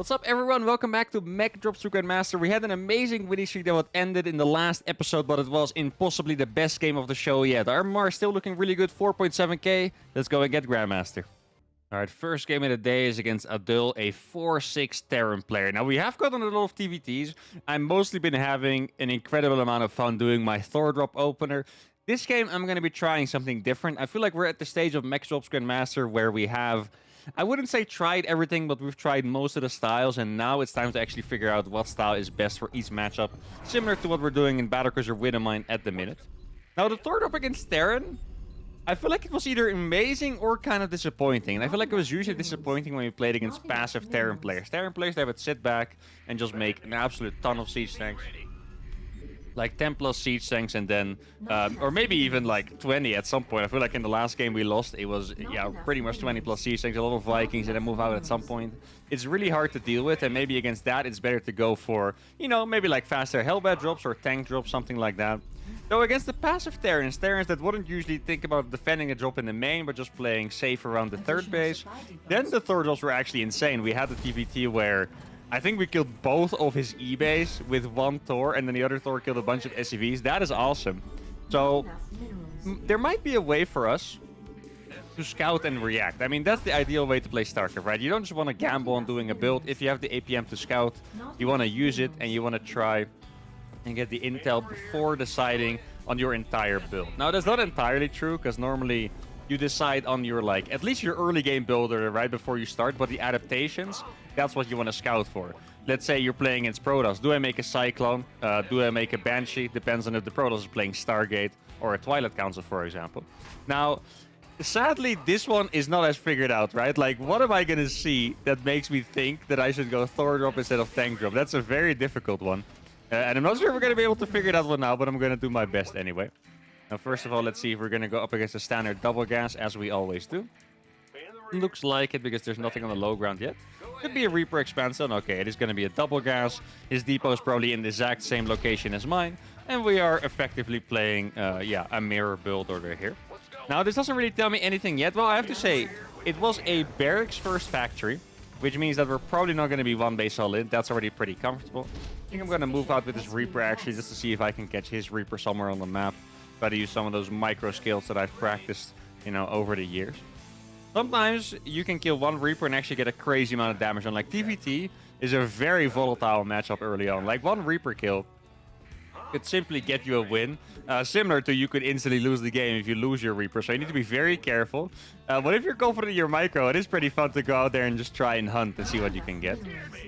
What's up, everyone? Welcome back to Mech Drops to Grandmaster. We had an amazing winning streak that ended in the last episode, but it was impossibly the best game of the show yet. Our MR is still looking really good, 4.7k. Let's go and get Grandmaster. Alright, first game of the day is against Adul, a 4-6 Terran player. Now, we have gotten a lot of TVTs. I've mostly been having an incredible amount of fun doing my Thor drop opener. This game, I'm going to be trying something different. I feel like we're at the stage of Mech Drops Grandmaster where we have... I wouldn't say tried everything, but we've tried most of the styles, and now it's time to actually figure out what style is best for each matchup, similar to what we're doing in Battlecruiser Widowmine at the minute. Now, the Thor drop against Terran, I feel like it was either amazing or kind of disappointing. And I feel like it was usually disappointing when we played against passive Terran players. Terran players that would sit back and just make an absolute ton of siege tanks. Like 10 plus siege tanks, and then or maybe even like 20 at some point. I feel like in the last game we lost, it was pretty much 20 plus siege tanks, a lot of Vikings, and then move out at some point. It's really hard to deal with, and maybe against that it's better to go for, you know, maybe like faster Hellbat drops or tank drops, something like that. Though against the passive Terrans that wouldn't usually think about defending a drop in the main, but just playing safe around the third base, then the Thor drops were actually insane. We had the TVT where I think we killed both of his E-base with one Thor, and then the other Thor killed a bunch of SCVs. That is awesome. So, there might be a way for us to scout and react. I mean, that's the ideal way to play StarCraft, right? You don't just want to gamble on doing a build. If you have the APM to scout, you want to use it, and you want to try and get the intel before deciding on your entire build. Now, that's not entirely true, because normally you decide on your, like, at least your early game builder right before you start, but the adaptations, that's what you want to scout for. Let's say you're playing against Protoss. Do I make a Cyclone? Do I make a Banshee? Depends on if the Protoss is playing Stargate or a Twilight Council, for example. Now, sadly, this one is not as figured out, right? Like, what am I going to see that makes me think that I should go Thor drop instead of tank drop? That's a very difficult one. And I'm not sure if we're going to be able to figure that one out, but I'm going to do my best anyway. Now, first of all, let's see if we're going to go up against a standard double gas, as we always do. Looks like it, because there's nothing on the low ground yet. Could be a Reaper expansion. Okay, it is going to be a double gas. His depot is probably in the exact same location as mine. And we are effectively playing, a mirror build order here. Now, this doesn't really tell me anything yet. Well, I have to say, it was a barracks first factory, which means that we're probably not going to be one base all in. That's already pretty comfortable. I think I'm going to move out with this Reaper, actually, just to see if I can catch his Reaper somewhere on the map. Try to use some of those micro skills that I've practiced, you know, over the years. Sometimes you can kill one Reaper and actually get a crazy amount of damage on. Like, TVT is a very volatile matchup early on. Like, one Reaper kill could simply get you a win. Similar to you could instantly lose the game if you lose your Reaper. So you need to be very careful. But if you're confident in your micro, it is pretty fun to go out there and just try and hunt and see what you can get.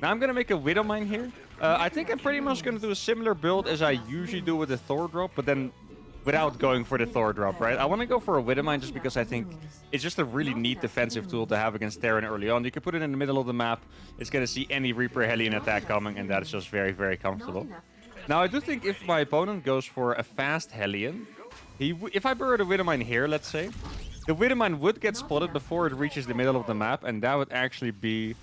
Now I'm going to make a Widowmine here. I think I'm pretty much going to do a similar build as I usually do with the Thor drop, but then without going for the Thor drop, right? I want to go for a Widowmine just because I think it's just a really neat defensive tool to have against Terran early on. You can put it in the middle of the map. It's going to see any Reaper Hellion attack coming, and that is just very, very comfortable. Now, I do think if my opponent goes for a fast Hellion, if I burrow the Widowmine here, let's say, the Widowmine would get spotted before it reaches the middle of the map, and that would actually be,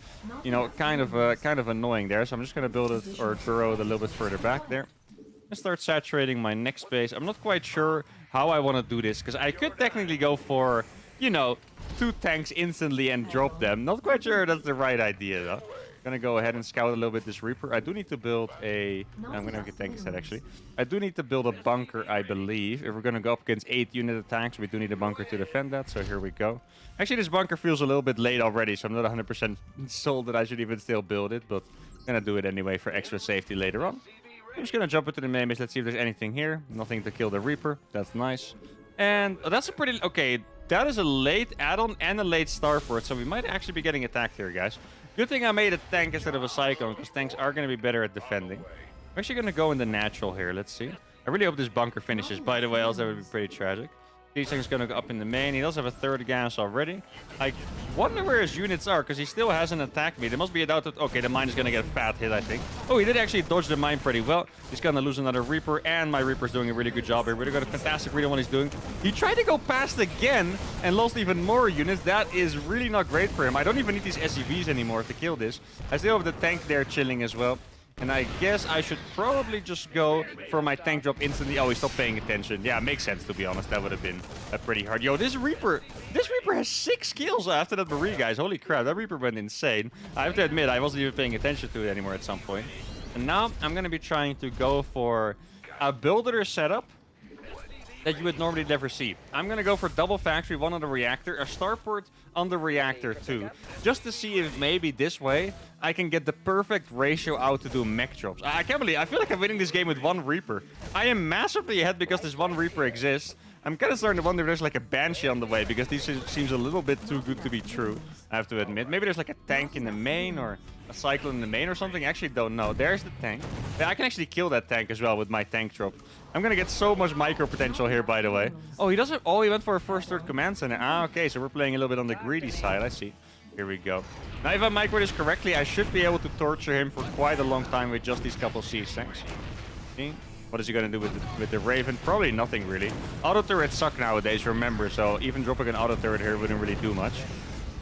you know, kind of annoying there. So I'm just going to build it or burrow it a little bit further back there. Start saturating my next base. I'm not quite sure how I want to do this, because I could technically go for, you know, 2 tanks instantly and drop them. Not quite sure that's the right idea, though. Gonna go ahead and scout a little bit this Reaper. I do need to build a... I'm gonna make a tank instead, actually. I do need to build a bunker, I believe. If we're gonna go up against 8 unit attacks, we do need a bunker to defend that, so here we go. Actually, this bunker feels a little bit late already, so I'm not 100% sold that I should even still build it, but I'm gonna do it anyway for extra safety later on. I'm just gonna jump into the main base. Let's see if there's anything here. Nothing to kill the Reaper. That's nice. And that's a pretty... Okay, that is a late add-on and a late starport, so we might actually be getting attacked here, guys. Good thing I made a tank instead of a Cyclone, because tanks are going to be better at defending. I'm actually going to go in the natural here. Let's see. I really hope this bunker finishes, by the way, else that would be pretty tragic. These things going to go up in the main. He does have a third gas already. I wonder where his units are, because he still hasn't attacked me. There must be a doubt that... Okay, the mine is going to get a fat hit, I think. Oh, he did actually dodge the mine pretty well. He's going to lose another Reaper, and my Reaper's doing a really good job here. Really got a fantastic read on what he's doing. He tried to go past again and lost even more units. That is really not great for him. I don't even need these SCVs anymore to kill this. I still have the tank there chilling as well. And I guess I should probably just go for my tank drop instantly. Oh, he stopped paying attention. Yeah, makes sense, to be honest. That would have been pretty hard. Yo, this Reaper has 6 kills after that Marie, guys. Holy crap, that Reaper went insane. I have to admit, I wasn't even paying attention to it anymore at some point. And now I'm going to be trying to go for a builder setup that you would normally never see. I'm going to go for double factory, one on the reactor, a starport on the reactor too, just to see if maybe this way I can get the perfect ratio out to do mech drops. I can't believe, I feel like I'm winning this game with one Reaper. I am massively ahead because this one Reaper exists. I'm kind of starting to wonder if there's like a Banshee on the way, because this seems a little bit too good to be true, I have to admit. Maybe there's like a tank in the main or a Cyclone in the main or something. I actually don't know. There's the tank. Yeah, I can actually kill that tank as well with my tank drop. I'm gonna get so much micro potential here, by the way. Oh, he doesn't. Oh, he went for a first third command center. Ah, okay, so we're playing a little bit on the greedy side. I see. Here we go. Now, if I micro this correctly, I should be able to torture him for quite a long time with just these couple C-stacks. See? What is he gonna do with the Raven? Probably nothing, really. Auto turrets suck nowadays, remember, so even dropping an auto turret here wouldn't really do much.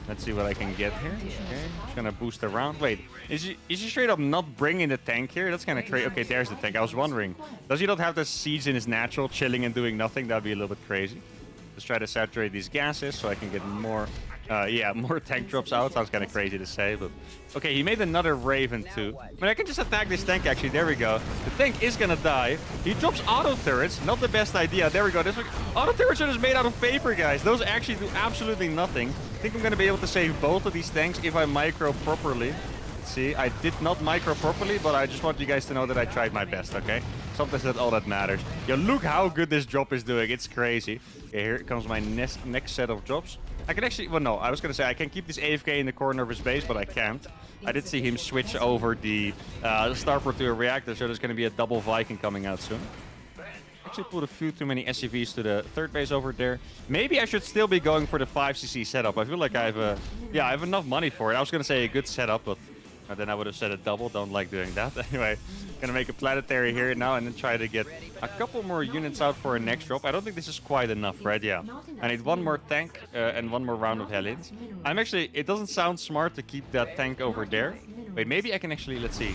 Let's see what I can get here. Okay, just gonna boost around. Wait, is he straight up not bringing the tank here? That's kind of crazy. Okay, there's the tank. I was wondering, does he not have the siege in his natural, chilling and doing nothing? That'd be a little bit crazy. Let's try to saturate these gases so I can get more, more tank drops out. Sounds kind of crazy to say, but okay, he made another Raven too. I mean, I can just attack this tank actually. There we go. The tank is gonna die. He drops auto turrets. Not the best idea. There we go. Auto turrets are just made out of paper, guys. Those actually do absolutely nothing. I think I'm gonna be able to save both of these tanks if I micro properly. Let's see, I did not micro properly, but I just want you guys to know that I tried my best, okay? Sometimes that's all that matters. Yo, look how good this drop is doing. It's crazy. Okay, here comes my next set of drops. I can actually, well, no, I was gonna say I can keep this AFK in the corner of his base, but I can't. I did see him switch over the starport to a reactor, so there's gonna be a double Viking coming out soon. Actually put a few too many SCVs to the third base over there. Maybe I should still be going for the 5cc setup. I feel like I have I have enough money for it. I was gonna say a good setup, but then I would have said a double. Don't like doing that. Anyway, gonna make a planetary here now and then try to get a couple more units out for a next drop. I don't think this is quite enough, right? Yeah. I need one more tank and one more round of Hellions. It doesn't sound smart to keep that tank over there. Wait, maybe I can actually, let's see.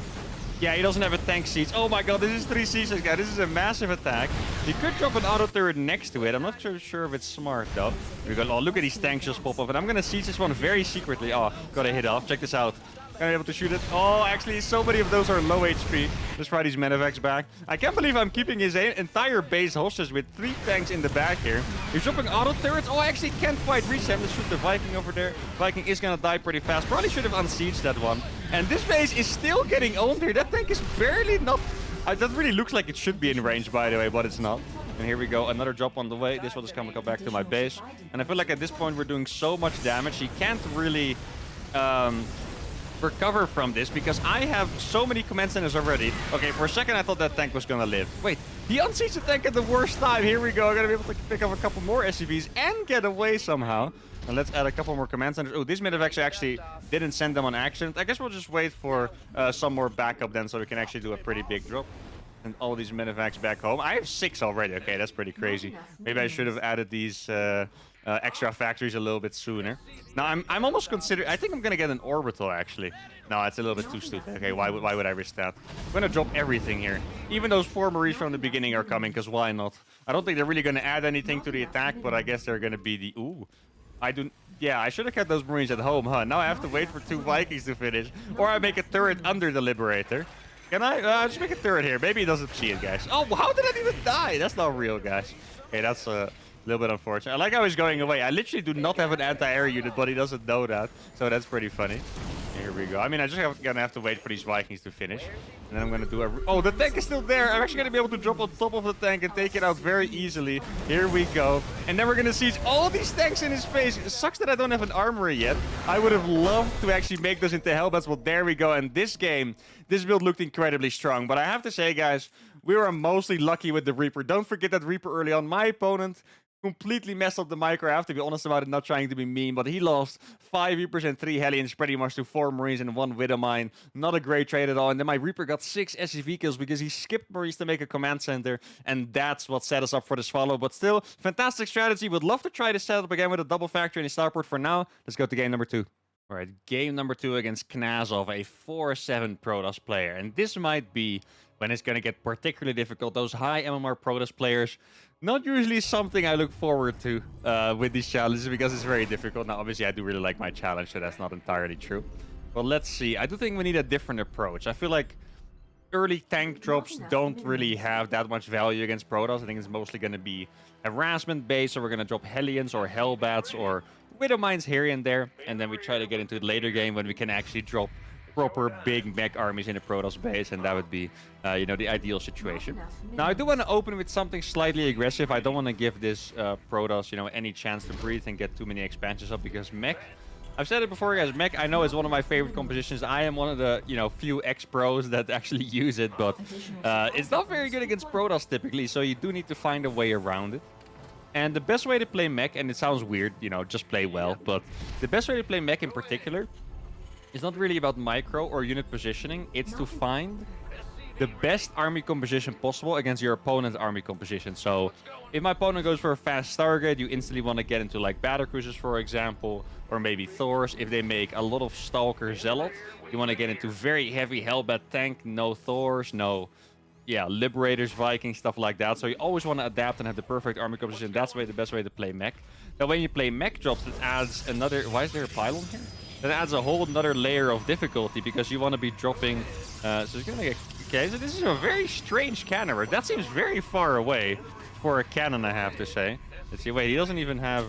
Yeah, he doesn't have a tank siege. Oh my god, this is 3 sieges, guys. This is a massive attack. He could drop an auto turret next to it. I'm not sure if it's smart, though. We go, oh, look at these tanks just pop up. And I'm going to siege this one very secretly. Oh, got a hit off. Check this out. Gonna be able to shoot it. Oh, actually, so many of those are low HP. Let's try these medevacs back. I can't believe I'm keeping his entire base hostage with 3 tanks in the back here. He's dropping auto turrets. Oh, I actually can't quite reach him. Let's shoot the Viking over there. Viking is gonna die pretty fast. Probably should have unsieged that one. And this base is still getting owned here. That tank is barely not... that really looks like it should be in range, by the way, but it's not. And here we go, another drop on the way. This one is gonna go back to my base. And I feel like at this point we're doing so much damage. He can't really... recover from this because I have so many command centers already. Okay, for a second I thought that tank was gonna live. Wait, he unsieged the tank at the worst time. Here we go. I'm gonna be able to pick up a couple more SCVs and get away somehow. And let's add a couple more command centers. Oh, this medevac actually didn't send them on accident. I guess we'll just wait for some more backup then so we can actually do a pretty big drop. And all these medevacs back home. I have 6 already. Okay, that's pretty crazy. Maybe I should have added these extra factories a little bit sooner. Now, I'm almost considering... I think I'm going to get an orbital, actually. No, it's a little bit too stupid. Okay, why would I risk that? I'm going to drop everything here. Even those 4 Marines from the beginning are coming, because why not? I don't think they're really going to add anything to the attack, but I guess they're going to be the... Ooh. Yeah, I should have kept those Marines at home, huh? Now I have to wait for 2 Vikings to finish. Or I make a turret under the Liberator. Can I? Just make a turret here. Maybe he doesn't see it, guys. Oh, how did that even die? That's not real, guys. Okay, that's a little bit unfortunate. I like how he's going away. I literally do not have an anti-air unit, but he doesn't know that. So that's pretty funny. Here we go. I mean, I just gonna have to wait for these Vikings to finish. And then I'm gonna do a... Oh, the tank is still there. I'm actually gonna be able to drop on top of the tank and take it out very easily. Here we go. And then we're gonna siege all these tanks in his face. It sucks that I don't have an armory yet. I would have loved to actually make those into Hellbats. Well, there we go. And this game, this build looked incredibly strong. But I have to say, guys, we were mostly lucky with the Reaper. Don't forget that Reaper early on. My opponent completely messed up the micro. I have to be honest about it, not trying to be mean, but he lost 5 Reapers and 3 Hellions pretty much to 4 Marines and 1 Widow Mine. Not a great trade at all. And then my Reaper got 6 SCV kills because he skipped Marines to make a command center, and that's what set us up for the swallow. But still, fantastic strategy. Would love to try this setup again with a double factory and a starport. For now, let's go to game number 2. All right, game number 2 against Knazov, a 4-7 Protoss player. And this might be when it's going to get particularly difficult. Those high MMR Protoss players, not usually something I look forward to with these challenges because it's very difficult. Now, obviously, I do really like my challenge, so that's not entirely true. But let's see. I do think we need a different approach. I feel like early tank drops don't really have that much value against Protoss. I think it's mostly going to be harassment based, so we're going to drop Hellions or Hellbats or Widow Mines here and there, and then we try to get into the later game when we can actually drop proper big mech armies in a Protoss base, and that would be, you know, the ideal situation. Now, I do want to open with something slightly aggressive. I don't want to give this Protoss, you know, any chance to breathe and get too many expansions up, because mech, I've said it before, guys, mech I know is one of my favorite compositions. I am one of the, you know, few ex-pros that actually use it, but it's not very good against Protoss typically, so you do need to find a way around it. And the best way to play mech, and it sounds weird, you know, just play well, but the best way to play mech in particular is not really about micro or unit positioning. It's to find the best army composition possible against your opponent's army composition. So if my opponent goes for a fast target, you instantly want to get into like battle cruisers, for example, or maybe Thors. If they make a lot of Stalker Zealot, you want to get into very heavy Hellbat tank, no Thors, no... yeah, Liberators, Vikings, stuff like that. So you always want to adapt and have the perfect army composition. That's the best way to play mech. Now, when you play mech drops, it adds another... why is there a pylon here? That adds a whole another layer of difficulty because you want to be dropping... so it's going to get... okay, so this is a very strange cannon. That seems very far away for a cannon, I have to say. Let's see. Wait, he doesn't even have...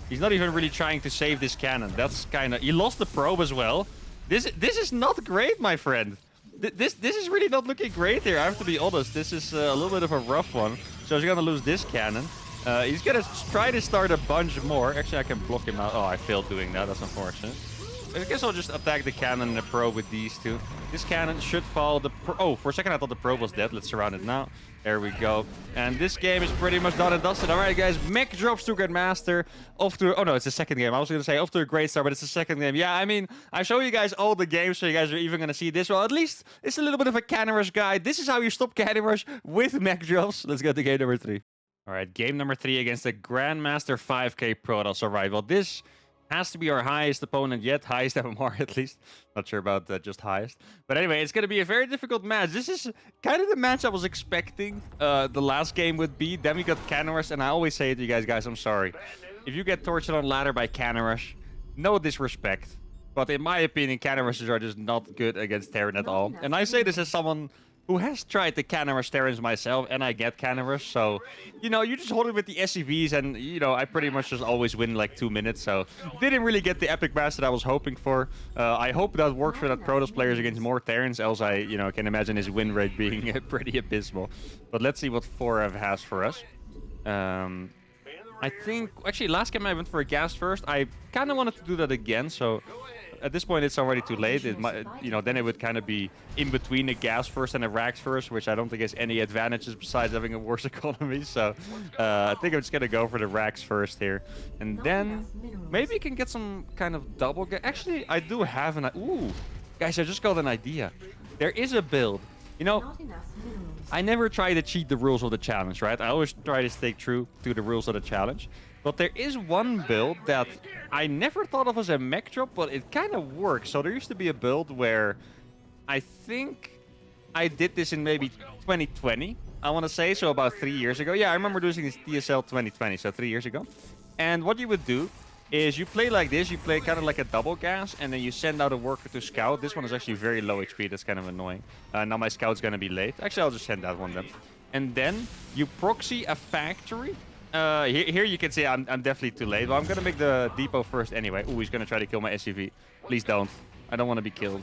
he's not even really trying to save this cannon. That's kind of... he lost the probe as well. This is not great, my friend. This is really not looking great here, I have to be honest. This is a little bit of a rough one. So he's gonna lose this cannon. He's gonna try to start a bunch more. Actually, I can block him out. Oh, I failed doing that. That's unfortunate. I guess I'll just attack the cannon and the probe with these two. This cannon should fall. Oh, for a second I thought the probe was dead. Let's surround it now. There we go. And this game is pretty much done and dusted. All right, guys. Mech drops to Grandmaster. Off to... oh, no, it's the second game. I was going to say off to a great start, but it's the second game. Yeah, I mean, I show you guys all the games, so you guys are even going to see this. Well, at least it's a little bit of a cannon rush guide. This is how you stop cannon rush with mech drops. Let's go to game number 3. All right, game number 3 against the Grandmaster 5k Protoss. All right, well, this has to be our highest opponent yet. Highest MMR, at least. Not sure about just highest. But anyway, it's going to be a very difficult match. This is kind of the match I was expecting the last game would be. Then we got Cannon Rush, and I always say it to you guys, I'm sorry. If you get tortured on ladder by Cannon Rush, no disrespect. But in my opinion, Cannon Rushes are just not good against Terran at all. And I say this as someone who has tried the Cannon Rush Terrans myself, and I get Cannon Rush, so, you know, you just hold it with the SCVs, and, you know, I pretty much just always win like 2 minutes, so didn't really get the epic mass that I was hoping for. I hope that works for that Protoss players against more Terrans, else I, you know, can imagine his win rate being pretty abysmal. But let's see what 4F has for us. I think, actually, last game I went for a gas first. I kind of wanted to do that again, so... at this point, it's already too late. It might, you know, then it would kind of be in between a gas first and a rax first, which I don't think has any advantages besides having a worse economy. So I think I'm just going to go for the rax first here. And then maybe you can get some kind of double gas. Actually, I do have an... ooh, guys, I just got an idea. There is a build. You know, I never try to cheat the rules of the challenge, right? I always try to stay true to the rules of the challenge. But there is one build that I never thought of as a mech drop, but it kind of works. So there used to be a build where I think I did this in maybe 2020, I want to say, so about 3 years ago. Yeah, I remember doing this TSL 2020, so 3 years ago. And what you would do is you play like this. You play kind of like a double gas, and then you send out a worker to scout. This one is actually very low HP. That's kind of annoying. Now my scout's going to be late. Actually, I'll just send that one then. And then you proxy a factory. Here you can see I'm definitely too late. But I'm going to make the depot first anyway. Ooh, he's going to try to kill my SCV. Please don't. I don't want to be killed.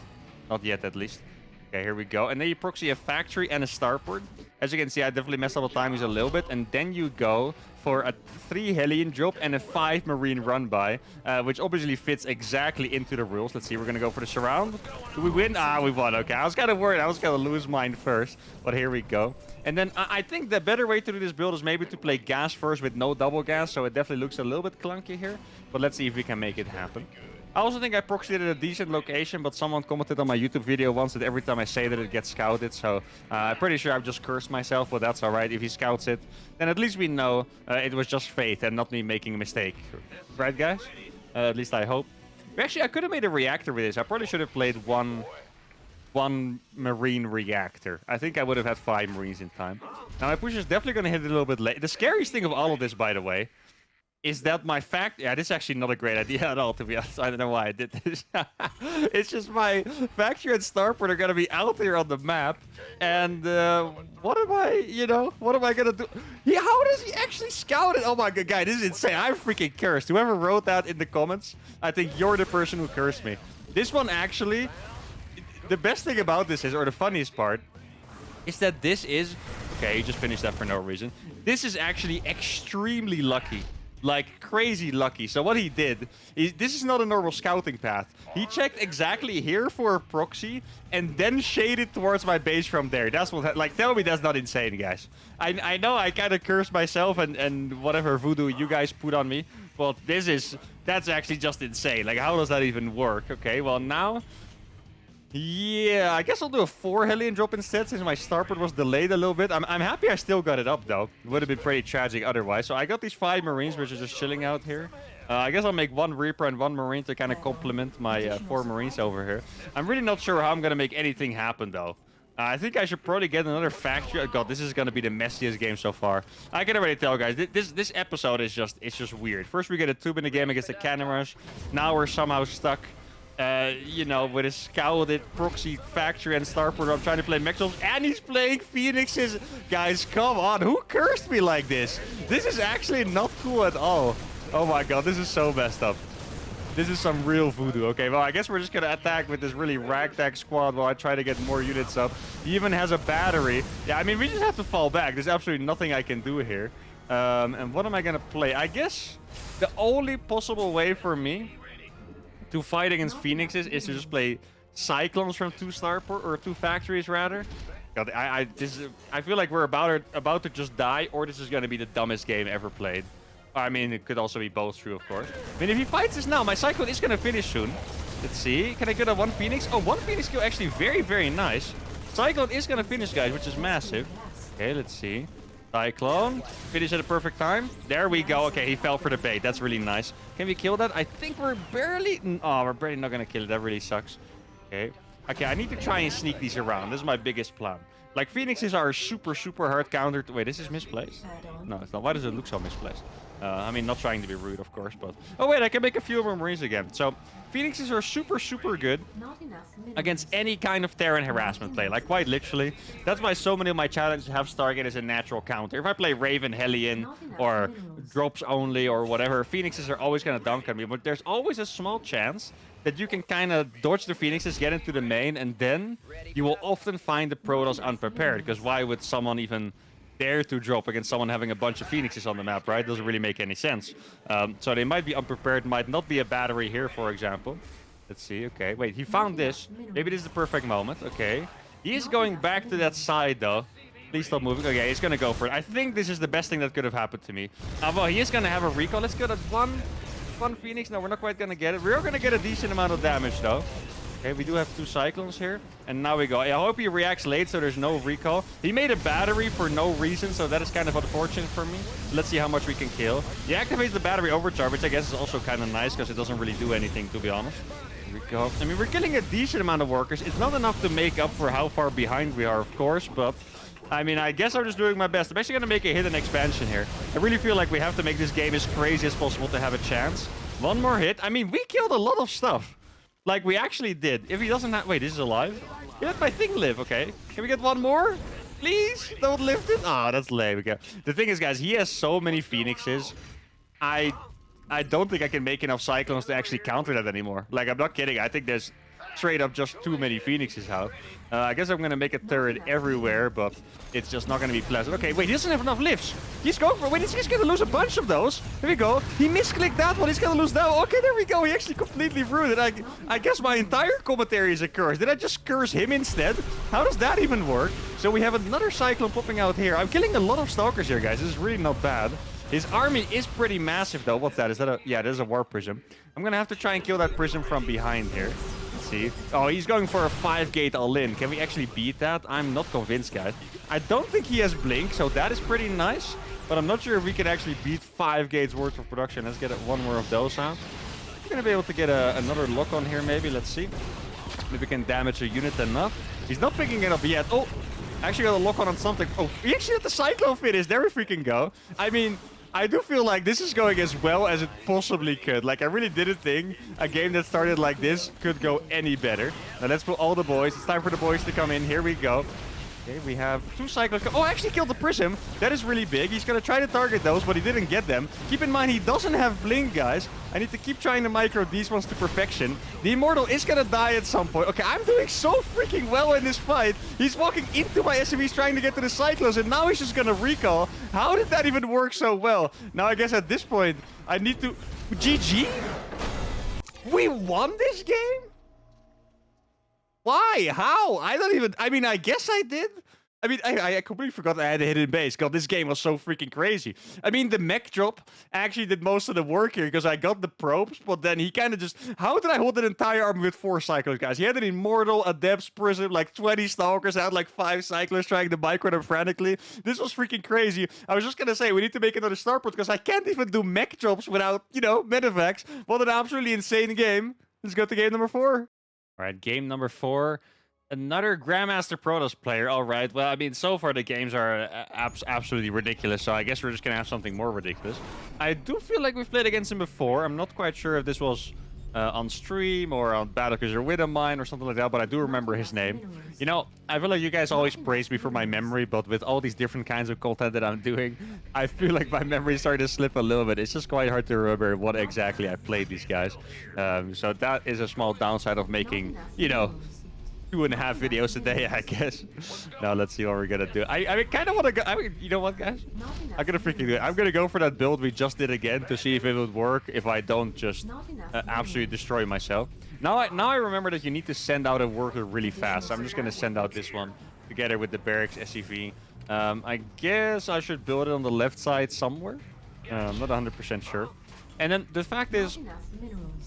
Not yet, at least. Okay, here we go. And then you proxy a factory and a starport. As you can see, I definitely messed up the timings a little bit. And then you go for a 3 Hellion drop and a 5 Marine run-by, which obviously fits exactly into the rules. Let's see, we're going to go for the surround. Do we win? Ah, we won. Okay, I was kind of worried. I was going to lose mine first. But here we go. And then I think the better way to do this build is maybe to play gas first with no double gas. So it definitely looks a little bit clunky here. But let's see if we can make it happen. I also think I proxied at a decent location, but someone commented on my YouTube video once that every time I say that it gets scouted. So I'm pretty sure I've just cursed myself, but that's all right. If he scouts it, then at least we know it was just faith and not me making a mistake. Right, guys? At least I hope. Actually, I could have made a reactor with this. I probably should have played one marine reactor. I think I would have had 5 marines in time. Now my push is definitely going to hit it a little bit late. The scariest thing of all of this, by the way, is that my fact... Yeah, this is actually not a great idea at all, to be honest. I don't know why I did this. It's just my factory and starport are going to be out here on the map. And what am I, what am I going to do? Yeah, how does he actually scout it? Oh my god, guy, this is insane. I'm freaking cursed. Whoever wrote that in the comments, I think you're the person who cursed me. This one actually... The best thing about this is, or the funniest part, is that this is... Okay, you just finished that for no reason. This is actually extremely lucky. Like, crazy lucky. So what he did is, this is not a normal scouting path. He checked exactly here for a proxy and then shaded towards my base from there. That's what, like, tell me that's not insane, guys. I know I kind of cursed myself and whatever voodoo you guys put on me, but that's actually just insane. Like, how does that even work? Okay, well now... Yeah, I guess I'll do a 4 Hellion drop instead, since my starport was delayed a little bit. I'm happy I still got it up, though. It would have been pretty tragic otherwise. So I got these 5 Marines, which are just chilling out here. I guess I'll make 1 Reaper and 1 Marine to kind of complement my 4 Marines over here. I'm really not sure how I'm going to make anything happen, though. I think I should probably get another factory. Oh god, this is going to be the messiest game so far. I can already tell, guys, this episode is just weird. First we get a tube in the game against the Cannon Rush. Now we're somehow stuck. With a scouted proxy factory and starport. I'm trying to play mech drops, and he's playing phoenixes. Guys, come on. Who cursed me like this? This is actually not cool at all. Oh my god, this is so messed up. This is some real voodoo. Okay, well, I guess we're just going to attack with this really ragtag squad while I try to get more units up. He even has a battery. Yeah, I mean, we just have to fall back. There's absolutely nothing I can do here. And what am I going to play? I guess the only possible way for me to fight against phoenixes is to just play cyclones from 2 starport, or 2 factories rather. God, I feel like we're about to just die, or this is going to be the dumbest game ever played. I mean, it could also be both true, of course. I mean, if he fights this now, my cyclone is going to finish soon. Let's see. Can I get a 1 phoenix? Oh, 1 phoenix kill, actually very, very nice. Cyclone is going to finish, guys, which is massive. Okay, let's see. Cyclone. Finish at a perfect time. There we go. Okay, he fell for the bait. That's really nice. Can we kill that? I think we're barely... Oh, we're barely not going to kill it. That really sucks. Okay. Okay, I need to try and sneak these around. This is my biggest plan. Like, phoenixes are super, super hard countered. Wait, this is misplaced? No, it's not. Why does it look so misplaced? I mean, not trying to be rude, of course, but... Oh, wait, I can make a few more Marines again. So, phoenixes are super, super good against any kind of Terran harassment play. Like, quite literally. That's why so many of my challenges have Stargate as a natural counter. If I play Raven, Hellion, or drops only, or whatever, phoenixes are always going to dunk on me. But there's always a small chance that you can kind of dodge the phoenixes, get into the main, and then you will often find the Protoss unprepared. Because why would someone even dare to drop against someone having a bunch of phoenixes on the map, right? Doesn't really make any sense. So they might be unprepared, might not be a battery here, for example. Let's see. Okay, wait, he found this. Maybe this is the perfect moment. Okay. He is going back to that side, though. Please stop moving. Okay, he's going to go for it. I think this is the best thing that could have happened to me. Well, he is going to have a recall. Let's go to one phoenix. No, we're not quite going to get it. We're going to get a decent amount of damage, though. Okay, we do have 2 cyclones here. And now we go. I hope he reacts late so there's no recall. He made a battery for no reason, so that is kind of unfortunate for me. Let's see how much we can kill. He activates the battery overcharge, which I guess is also kind of nice because it doesn't really do anything, to be honest. Here we go. I mean, we're killing a decent amount of workers. It's not enough to make up for how far behind we are, of course, but... I mean, I guess I'm just doing my best. I'm actually going to make a hidden expansion here. I really feel like we have to make this game as crazy as possible to have a chance. 1 more hit. I mean, we killed a lot of stuff. Like, we actually did. If he doesn't have... Wait, this is alive? He let my thing live, okay. Can we get 1 more? Please? Don't lift it? Ah, that's lame. Okay. The thing is, guys, he has so many phoenixes. I don't think I can make enough cyclones to actually counter that anymore. Like, I'm not kidding. I think there's straight up just too many phoenixes out. I guess I'm going to make a turret everywhere, but it's just not going to be pleasant. Okay, wait, he doesn't have enough lifts. He's going for it. Wait, he's going to lose a bunch of those. Here we go. He misclicked that one. He's going to lose that one. Okay, there we go. He actually completely ruined it. I guess my entire commentary is a curse. Did I just curse him instead? How does that even work? So we have another cyclone popping out here. I'm killing a lot of stalkers here, guys. This is really not bad. His army is pretty massive, though. What's that? Is that a... Yeah, there's a war prism. I'm going to have to try and kill that prism from behind here. See. Oh, he's going for a 5-gate all-in. Can we actually beat that? I'm not convinced, guys. I don't think he has blink, so that is pretty nice. But I'm not sure if we can actually beat 5 gates worth of production. Let's get 1 more of those out. we're gonna be able to get another lock on here, maybe. Let's see. If we can damage a unit enough. He's not picking it up yet. Oh, actually got a lock on something. Oh, he actually had the Cyclone finish. There we freaking go. I mean, I do feel like this is going as well as it possibly could. Like, I really didn't think a game that started like this could go any better. Now, let's put all the boys. It's time for the boys to come in. Here we go. Okay, we have 2 cyclones. Oh, actually killed the Prism. That is really big. He's going to try to target those, but he didn't get them. Keep in mind, he doesn't have Blink, guys. I need to keep trying to micro these ones to perfection. The Immortal is going to die at some point. Okay, I'm doing so freaking well in this fight. He's walking into my SMEs trying to get to the Cyclones, and now he's just going to recall. How did that even work so well? Now, I guess at this point, I need to... GG? We won this game? Why? How? I don't even... I mean, I guess I did. I mean, I completely forgot I had a hidden base. God, this game was so freaking crazy. I mean, the mech drop actually did most of the work here because I got the probes, but then he kind of just... How did I hold an entire army with 4 Cyclones, guys? He had an Immortal, Adepts, Prism, like 20 Stalkers. I had like 5 Cyclones trying to micro them frantically. This was freaking crazy. I was just going to say, we need to make another starport because I can't even do mech drops without, you know, medevacs. What an absolutely insane game. Let's go to game number 4. All right, game number 4. Another Grandmaster Protoss player. All right. Well, I mean, so far the games are absolutely ridiculous. So I guess we're just going to have something more ridiculous. I do feel like we've played against him before. I'm not quite sure if this was on stream or on Battlecruiser with a mine or something like that, but I do remember his name. You know, I feel like you guys always praise me for my memory, but with all these different kinds of content that I'm doing, I feel like my memory started to slip a little bit. It's just quite hard to remember what exactly I played these guys. So that is a small downside of making, you know, 2.5 videos a day, I guess. Now let's see what we're gonna do. I kind of want to go. I mean, you know what, guys? I'm gonna freaking do it. I'm gonna go for that build we just did again to see if it would work. If I don't just absolutely destroy myself. Now I remember that you need to send out a worker really fast. So I'm just gonna send out this one together with the barracks SCV. I guess I should build it on the left side somewhere. I'm not 100% sure. And then the fact is,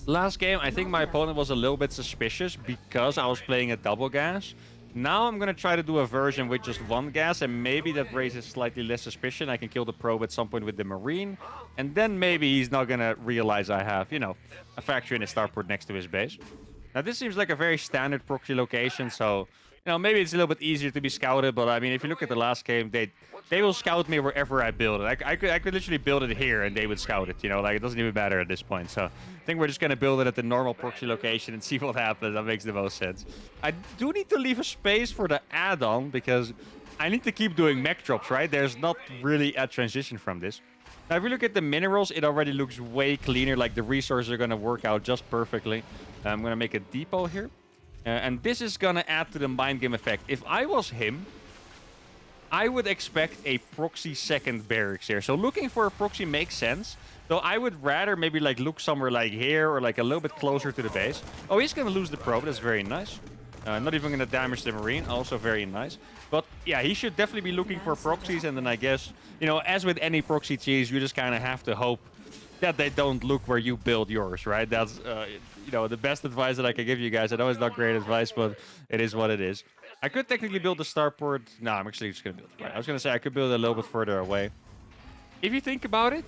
last game, I think my opponent was a little bit suspicious because I was playing a double gas. Now I'm going to try to do a version with just 1 gas, and maybe that raises slightly less suspicion. I can kill the probe at some point with the Marine, and then maybe he's not going to realize I have, you know, a factory and a starport next to his base. Now, this seems like a very standard proxy location, so, you know, maybe it's a little bit easier to be scouted, but I mean, if you look at the last game, they will scout me wherever I build it. I could literally build it here and they would scout it, you know, like it doesn't even matter at this point. So I think we're just going to build it at the normal proxy location and see what happens. That makes the most sense. I do need to leave a space for the add-on because I need to keep doing mech drops, right? There's not really a transition from this. Now, if we look at the minerals, it already looks way cleaner. Like the resources are going to work out just perfectly. I'm going to make a depot here. And this is going to add to the mind game effect. If I was him, I would expect a proxy second barracks here. So looking for a proxy makes sense. Though I would rather maybe like look somewhere like here or like a little bit closer to the base. Oh, he's going to lose the probe. That's very nice. Not even going to damage the Marine. Also very nice. But yeah, he should definitely be looking for proxies. And then I guess, you know, as with any proxy cheese, you just kind of have to hope that they don't look where you build yours, right? That's, you know, the best advice that I can give you guys. I know it's not great advice, but it is what it is. I could technically build a starport. No, I'm actually just going to build it. Right. I was going to say I could build it a little bit further away. If you think about it,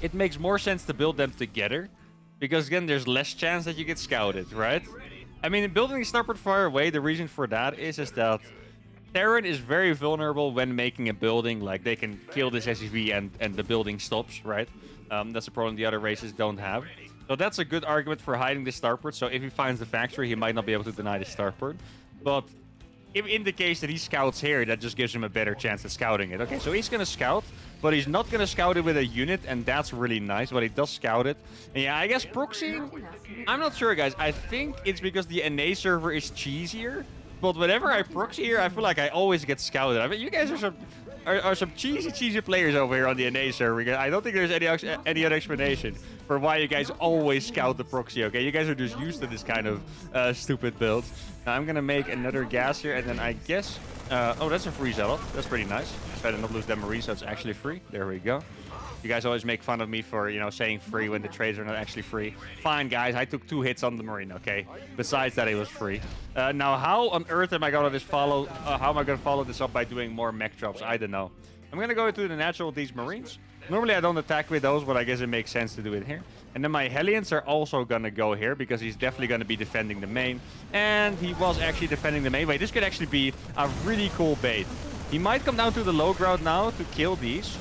it makes more sense to build them together. Because, again, there's less chance that you get scouted, right? I mean, building a starport far away, the reason for that is that Terran is very vulnerable when making a building. Like, they can kill this SCV and the building stops, right? That's a problem the other races don't have. So that's a good argument for hiding the starport. So if he finds the factory, he might not be able to deny the starport. But if in the case that he scouts here, that just gives him a better chance at scouting it. Okay, so he's going to scout, but he's not going to scout it with a unit, and that's really nice, but he does scout it. And yeah, I guess proxy, I'm not sure, guys. I think it's because the NA server is cheesier, but whenever I proxy here, I feel like I always get scouted. I mean, you guys are some cheesy players over here on the NA server. I don't think there's any other explanation for why you guys always scout the proxy, okay? You guys are just used to this kind of stupid build. Now I'm gonna make another gas here, and then I guess... oh, that's a free zealot. That's pretty nice. Try to not lose that Marine, so it's actually free. There we go. You guys always make fun of me for, you know, saying free when the trades are not actually free. Fine, guys. I took 2 hits on the Marine, okay? Besides that, it was free. Now, how on earth am I gonna how am I gonna follow this up by doing more mech drops? I don't know. I'm going to go into the natural with these Marines. Normally I don't attack with those, but I guess it makes sense to do it here. And then my Hellions are also going to go here because he's definitely going to be defending the main. And he was actually defending the main. Wait, this could actually be a really cool bait. He might come down to the low ground now to kill these.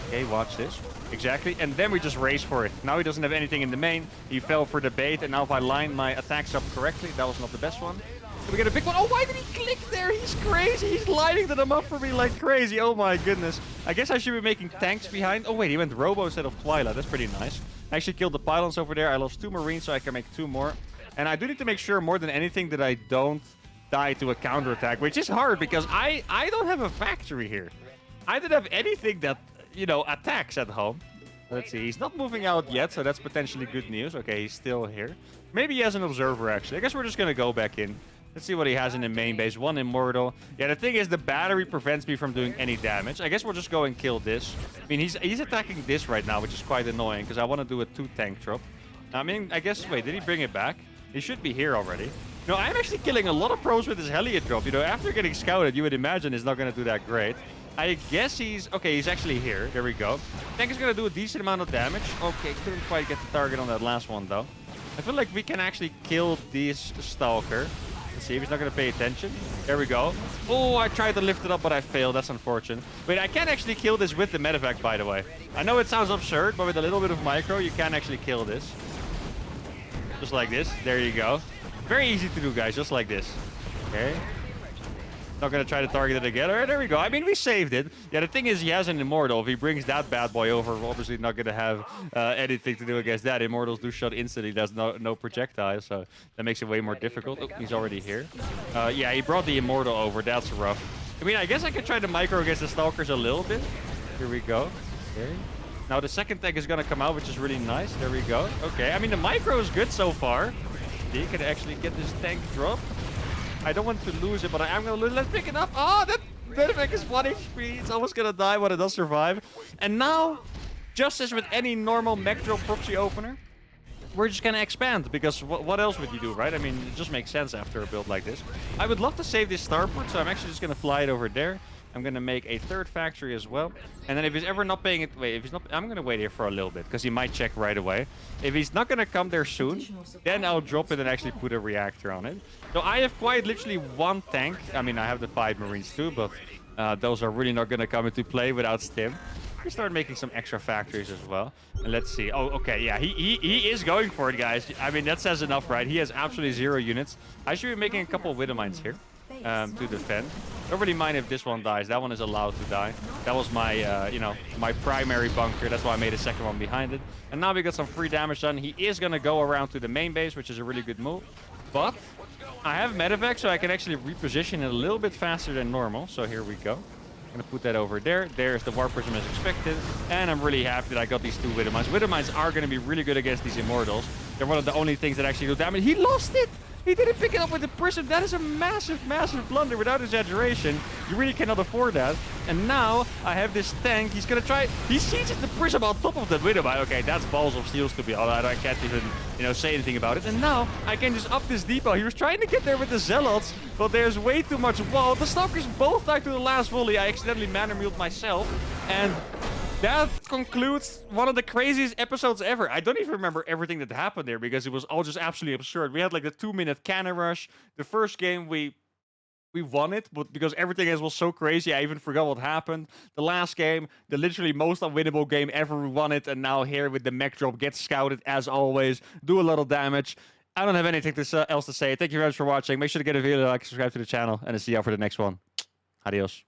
Okay, watch this. Exactly. And then we just race for it. Now he doesn't have anything in the main. He fell for the bait. And now if I line my attacks up correctly, that was not the best one. We get a big one. Oh, why did he click there? He's crazy. He's lining them up for me like crazy. Oh my goodness. I guess I should be making tanks behind. Oh wait, he went Robo instead of Twilight. That's pretty nice. I actually killed the pylons over there. I lost 2 Marines, so I can make 2 more. And I do need to make sure more than anything that I don't die to a counterattack, which is hard because I don't have a factory here. I don't have anything that, you know, attacks at home. Let's see. He's not moving out yet, so that's potentially good news. Okay, he's still here. Maybe he has an observer, actually. I guess we're just going to go back in. Let's see what he has in the main base. 1 Immortal. Yeah, the thing is, the battery prevents me from doing any damage. I guess we'll just go and kill this. I mean, he's attacking this right now, which is quite annoying, because I want to do a 2-tank drop. I mean, I guess... Wait, did he bring it back? He should be here already. No, I'm actually killing a lot of pros with his Hellion drop. You know, after getting scouted, you would imagine it's not going to do that great. I guess he's... Okay, he's actually here. There we go. Tank is going to do a decent amount of damage. Okay, couldn't quite get the target on that last one, though. I feel like we can actually kill this Stalker. Let's see if he's not going to pay attention. There we go. Oh, I tried to lift it up, but I failed. That's unfortunate. Wait, I can actually kill this with the medevac, by the way. I know it sounds absurd, but with a little bit of micro, you can actually kill this. Just like this. There you go. Very easy to do, guys. Just like this. Okay. Not going to try to target it again. All right, there we go. I mean, we saved it. Yeah, the thing is, he has an Immortal. If he brings that bad boy over, we're obviously not going to have anything to do against that. Immortals do shot instantly. There's no projectile, so that makes it way more difficult. Oh, he's already here. Yeah, he brought the Immortal over. That's rough. I mean, I guess I could try to micro against the Stalkers a little bit. Here we go. Okay. Now, the second tank is going to come out, which is really nice. There we go. Okay, I mean, the micro is good so far. He can actually get this tank drop. I don't want to lose it, but I am going to lose it. Let's pick it up. Oh, that medevac is 1 HP. It's almost going to die, but it does survive. And now, just as with any normal mech drop proxy opener, we're just going to expand. Because what else would you do, right? I mean, it just makes sense after a build like this. I would love to save this starport, so I'm actually just going to fly it over there. I'm going to make a 3rd factory as well. And then if he's ever not paying it... Wait, if he's not... I'm going to wait here for a little bit, because he might check right away. If he's not going to come there soon, then I'll drop it and actually put a reactor on it. So I have quite literally 1 tank. I mean, I have the 5 Marines too, but those are really not going to come into play without Stim. We start making some extra factories as well. And let's see. Oh, okay, yeah, he is going for it, guys. I mean, that says enough, right? He has absolutely 0 units. I should be making a couple of Widow Mines here. To defend. Don't really mind if this one dies. That one is allowed to die. That was my, you know, my primary bunker. That's why I made a 2nd one behind it. And now we got some free damage done. He is going to go around to the main base, which is a really good move. But I have medevac, so I can actually reposition it a little bit faster than normal. So here we go. I'm going to put that over there. There's the Warp Prism as expected. And I'm really happy that I got these 2 Widow Mines. Widow Mines are going to be really good against these Immortals. They're one of the only things that actually do damage. He lost it! He didn't pick it up with the Prism. That is a massive, massive blunder without exaggeration. You really cannot afford that. And now I have this tank. He's going to try... He sieges the Prism on top of that Widow Mine. Okay, that's balls of steel to be honest. I can't even, you know, say anything about it. And now I can just up this depot. He was trying to get there with the Zealots, but there's way too much wall. The Stalkers both died to the last volley. I accidentally mana-muled myself. And... that concludes one of the craziest episodes ever. I don't even remember everything that happened there because it was all just absolutely absurd. We had like the 2-minute cannon rush. The first game we won it, but because everything else was so crazy, I even forgot what happened. The last game, the literally most unwinnable game ever, we won it. And now here with the mech drop, get scouted as always, do a lot of damage. I don't have anything else to say. Thank you very much for watching. Make sure to give a video a like, subscribe to the channel, and I'll see you out for the next one. Adios.